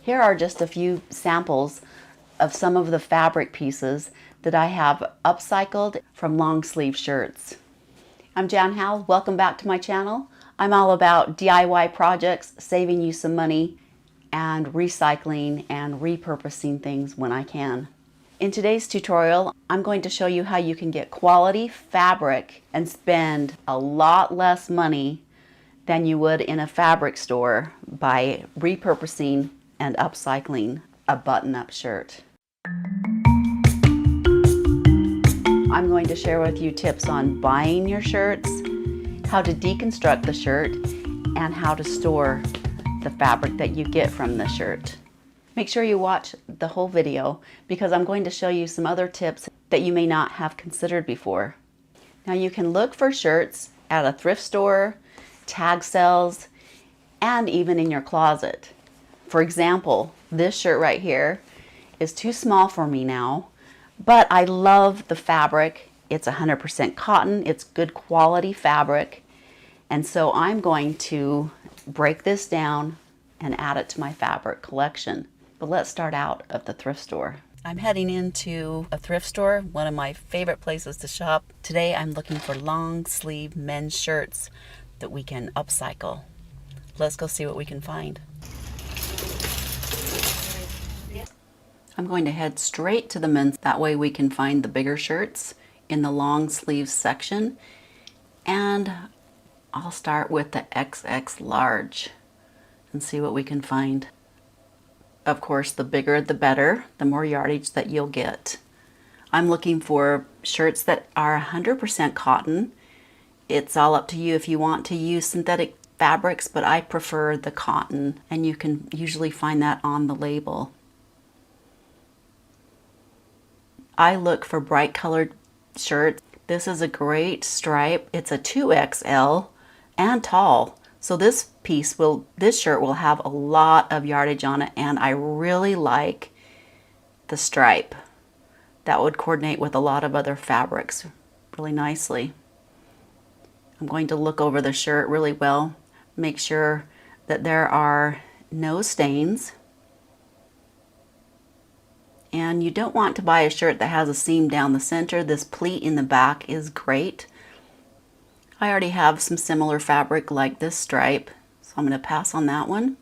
Here are just a few samples of some of the fabric pieces that I have upcycled from long sleeve shirts. I'm Jan Howell. Welcome back to my channel. I'm all about DIY projects, saving you some money, and recycling and repurposing things when I can. In today's tutorial, I'm going to show you how you can get quality fabric and spend a lot less money than you would in a fabric store by repurposing and upcycling a button-up shirt. I'm going to share with you tips on buying your shirts, how to deconstruct the shirt, and how to store the fabric that you get from the shirt. Make sure you watch the whole video because I'm going to show you some other tips that you may not have considered before. Now you can look for shirts at a thrift store, tag sales, and even in your closet. For example, this shirt right here is too small for me now, but I love the fabric. It's 100% cotton, it's good quality fabric, and so I'm going to break this down and add it to my fabric collection. But let's start out at the thrift store. I'm heading into a thrift store, one of my favorite places to shop. Today I'm looking for long sleeve men's shirts that we can upcycle. Let's go see what we can find. I'm going to head straight to the men's. That way we can find the bigger shirts in the long sleeves section. And I'll start with the XX large and see what we can find. Of course, the bigger the better, the more yardage that you'll get. I'm looking for shirts that are 100% cotton. It's all up to you if you want to use synthetic fabrics, but I prefer the cotton, and you can usually find that on the label. I look for bright colored shirts. This is a great stripe. It's a 2XL and tall. So this shirt will have a lot of yardage on it, and I really like the stripe. That would coordinate with a lot of other fabrics really nicely. I'm going to look over the shirt really well, make sure that there are no stains. And you don't want to buy a shirt that has a seam down the center. This pleat in the back is great. I already have some similar fabric like this stripe, so I'm going to pass on that one.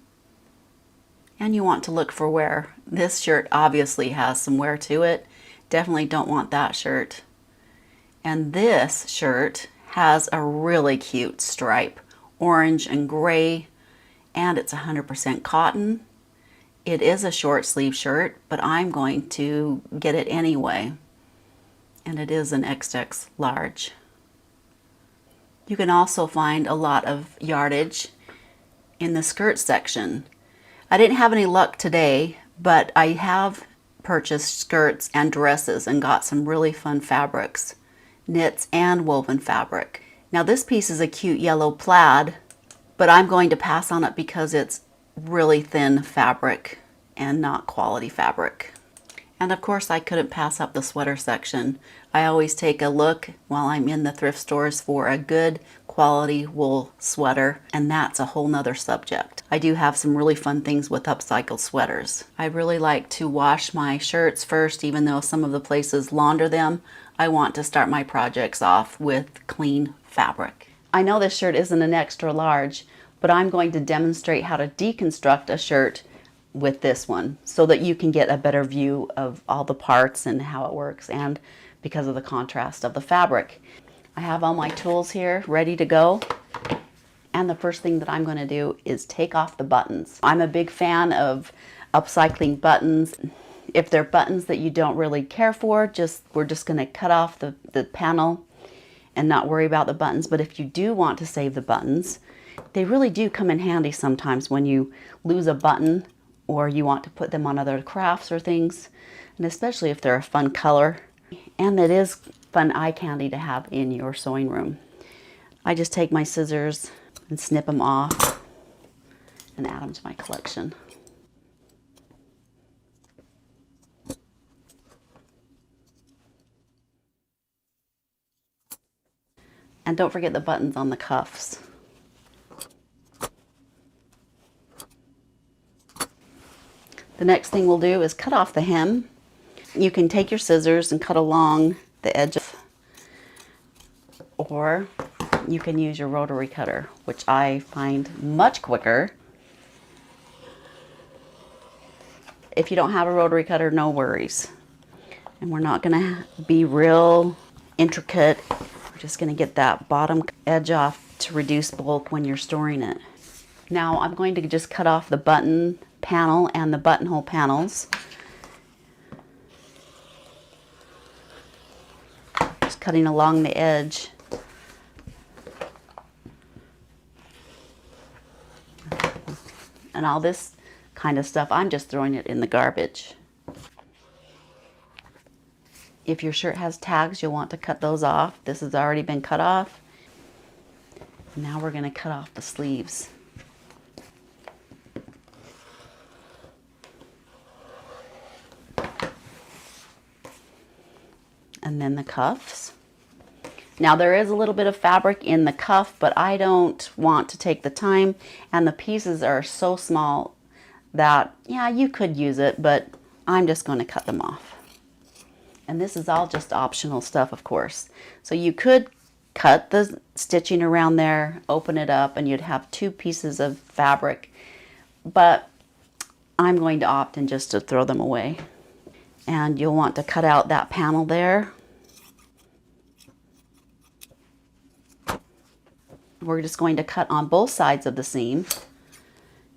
And you want to look for wear. This shirt obviously has some wear to it. Definitely don't want that shirt. And this shirt has a really cute stripe, orange and gray, and it's 100% cotton. It is a short sleeve shirt, but I'm going to get it anyway. And it is an XX large. You can also find a lot of yardage in the skirt section. I didn't have any luck today, but I have purchased skirts and dresses and got some really fun fabrics, knits and woven fabric. Now this piece is a cute yellow plaid, but I'm going to pass on it because it's really thin fabric and not quality fabric. And of course I couldn't pass up the sweater section. I always take a look while I'm in the thrift stores for a good quality wool sweater, and that's a whole nother subject. I do have some really fun things with upcycled sweaters. I really like to wash my shirts first, even though some of the places launder them. I want to start my projects off with clean fabric. I know this shirt isn't an extra large, but I'm going to demonstrate how to deconstruct a shirt with this one so that you can get a better view of all the parts and how it works, and because of the contrast of the fabric. I have all my tools here ready to go, and the first thing that I'm going to do is take off the buttons. I'm a big fan of upcycling buttons. If they're buttons that you don't really care for, we're just going to cut off the panel and not worry about the buttons. But if you do want to save the buttons, they really do come in handy sometimes when you lose a button or you want to put them on other crafts or things, and especially if they're a fun color. And it is fun eye candy to have in your sewing room. I just take my scissors and snip them off and add them to my collection. And don't forget the buttons on the cuffs. The next thing we'll do is cut off the hem. You can take your scissors and cut along the edge, or you can use your rotary cutter, which I find much quicker. If you don't have a rotary cutter, no worries. And we're not gonna be real intricate. We're just gonna get that bottom edge off to reduce bulk when you're storing it. Now I'm going to just cut off the button panel and the buttonhole panels. Just cutting along the edge. And all this kind of stuff, I'm just throwing it in the garbage. If your shirt has tags, you'll want to cut those off. This has already been cut off. Now we're going to cut off the sleeves. And then the cuffs. Now there is a little bit of fabric in the cuff, but I don't want to take the time, and the pieces are so small that, yeah, you could use it, but I'm just going to cut them off. And this is all just optional stuff, of course. So you could cut the stitching around there, open it up, and you'd have two pieces of fabric, but I'm going to opt in just to throw them away. And you'll want to cut out that panel there. We're just going to cut on both sides of the seam.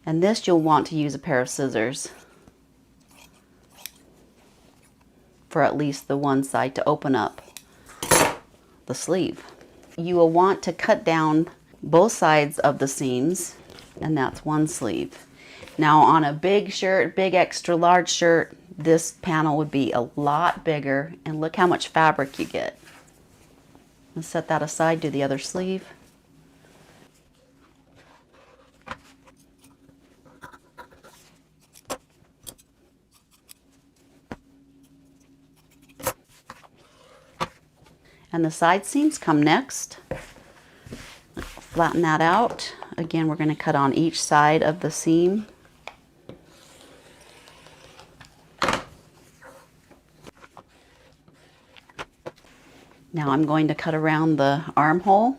And this you'll want to use a pair of scissors for at least the one side to open up the sleeve. You will want to cut down both sides of the seams, and that's one sleeve. Now on a big shirt, big extra large shirt, this panel would be a lot bigger, and look how much fabric you get. Let's set that aside, do the other sleeve. And the side seams come next. Flatten that out. Again, we're going to cut on each side of the seam. Now I'm going to cut around the armhole.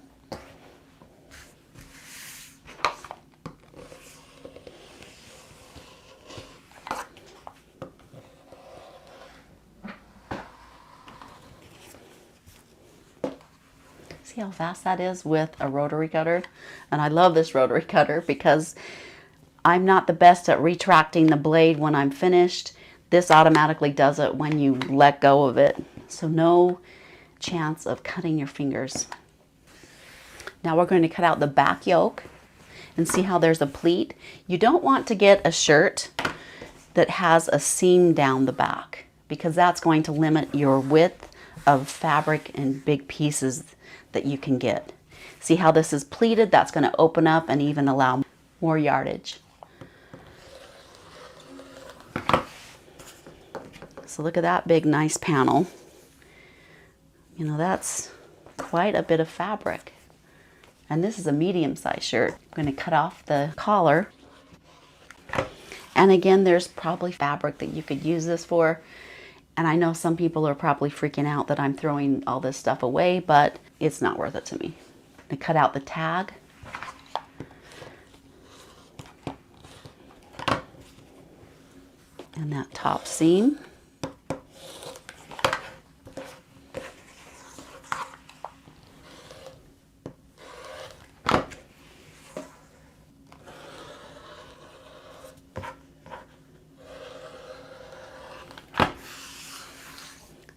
See how fast that is with a rotary cutter? And I love this rotary cutter because I'm not the best at retracting the blade when I'm finished. This automatically does it when you let go of it. So no chance of cutting your fingers. Now we're going to cut out the back yoke and see how there's a pleat. You don't want to get a shirt that has a seam down the back because that's going to limit your width of fabric and big pieces that you can get. See how this is pleated? That's going to open up and even allow more yardage. So look at that big nice panel. You know, that's quite a bit of fabric. And this is a medium-sized shirt. I'm going to cut off the collar. And again, there's probably fabric that you could use this for. And I know some people are probably freaking out that I'm throwing all this stuff away, but it's not worth it to me. I'm going to cut out the tag. And that top seam.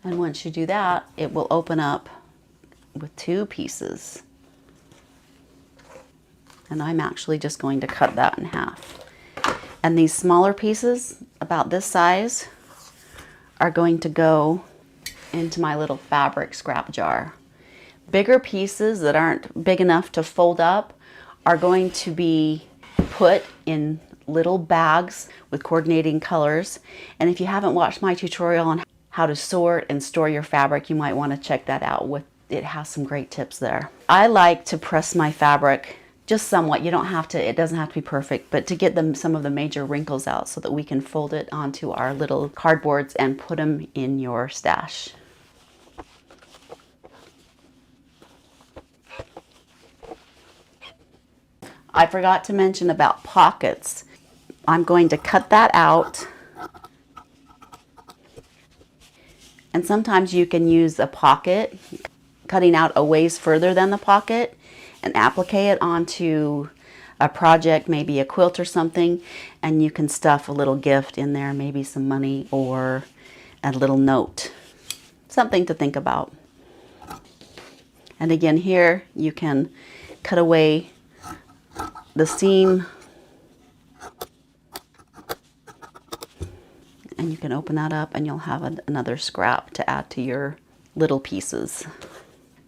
And once you do that, it will open up with two pieces. And I'm actually just going to cut that in half. And these smaller pieces, about this size, are going to go into my little fabric scrap jar. Bigger pieces that aren't big enough to fold up are going to be put in little bags with coordinating colors. And if you haven't watched my tutorial on how to sort and store your fabric, you might want to check that out. It has some great tips there. I like to press my fabric just somewhat. You don't have to, it doesn't have to be perfect, but to get them some of the major wrinkles out so that we can fold it onto our little cardboards and put them in your stash. I forgot to mention about pockets. I'm going to cut that out. And sometimes you can use a pocket, cutting out a ways further than the pocket, and applique it onto a project, maybe a quilt or something, and you can stuff a little gift in there, maybe some money or a little note. Something to think about. And again, here you can cut away the seam, and you can open that up and you'll have another scrap to add to your little pieces.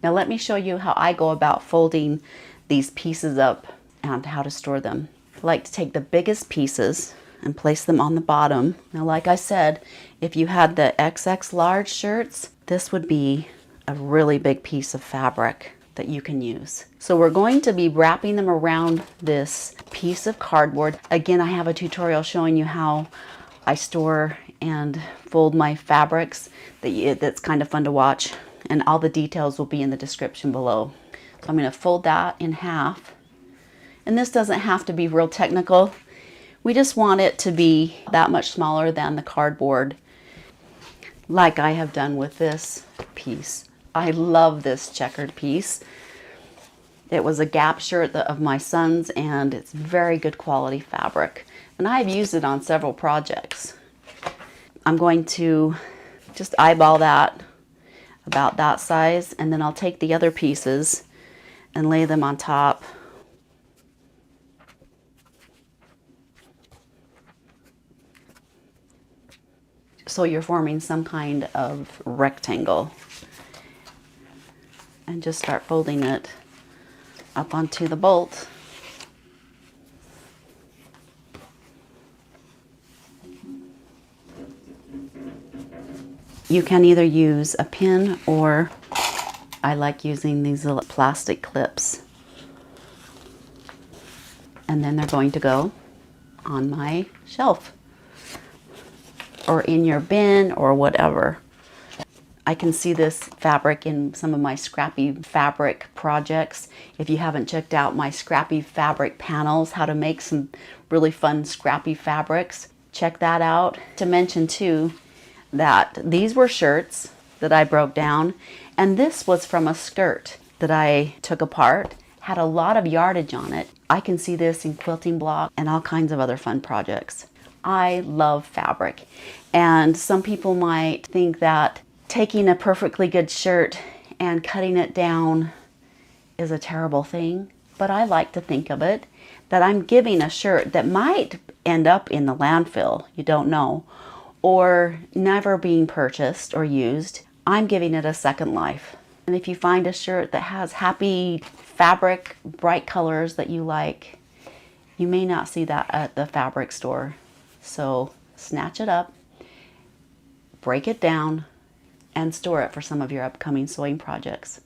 Now let me show you how I go about folding these pieces up and how to store them. I like to take the biggest pieces and place them on the bottom. Now like I said, if you had the XX large shirts, this would be a really big piece of fabric that you can use. So we're going to be wrapping them around this piece of cardboard. Again, I have a tutorial showing you how I store and fold my fabrics that's kind of fun to watch, and all the details will be in the description below. So I'm going to fold that in half, and this doesn't have to be real technical. We just want it to be that much smaller than the cardboard, like I have done with this piece. I love this checkered piece. It was a Gap shirt of my son's, and it's very good quality fabric. And I've used it on several projects. I'm going to just eyeball that about that size, and then I'll take the other pieces and lay them on top. So you're forming some kind of rectangle. And just start folding it up onto the bolt. You can either use a pin, or I like using these little plastic clips. And then they're going to go on my shelf or in your bin or whatever. I can see this fabric in some of my Scrappy fabric projects. If you haven't checked out my Scrappy fabric panels, how to make some really fun Scrappy fabrics, check that out. To mention too, that these were shirts that I broke down, and this was from a skirt that I took apart, had a lot of yardage on it. I can see this in quilting block and all kinds of other fun projects. I love fabric, and some people might think that taking a perfectly good shirt and cutting it down is a terrible thing, but I like to think of it that I'm giving a shirt that might end up in the landfill, you don't know, or never being purchased or used. I'm giving it a second life. And if you find a shirt that has happy fabric, bright colors that you like, you may not see that at the fabric store. So snatch it up, break it down, and store it for some of your upcoming sewing projects.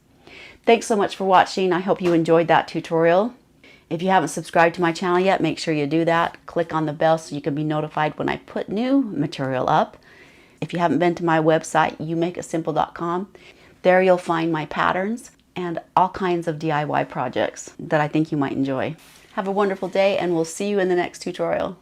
Thanks so much for watching. I hope you enjoyed that tutorial. If you haven't subscribed to my channel yet, make sure you do that. Click on the bell so you can be notified when I put new material up. If you haven't been to my website, youmakeitsimple.com, there you'll find my patterns and all kinds of DIY projects that I think you might enjoy. Have a wonderful day, and we'll see you in the next tutorial.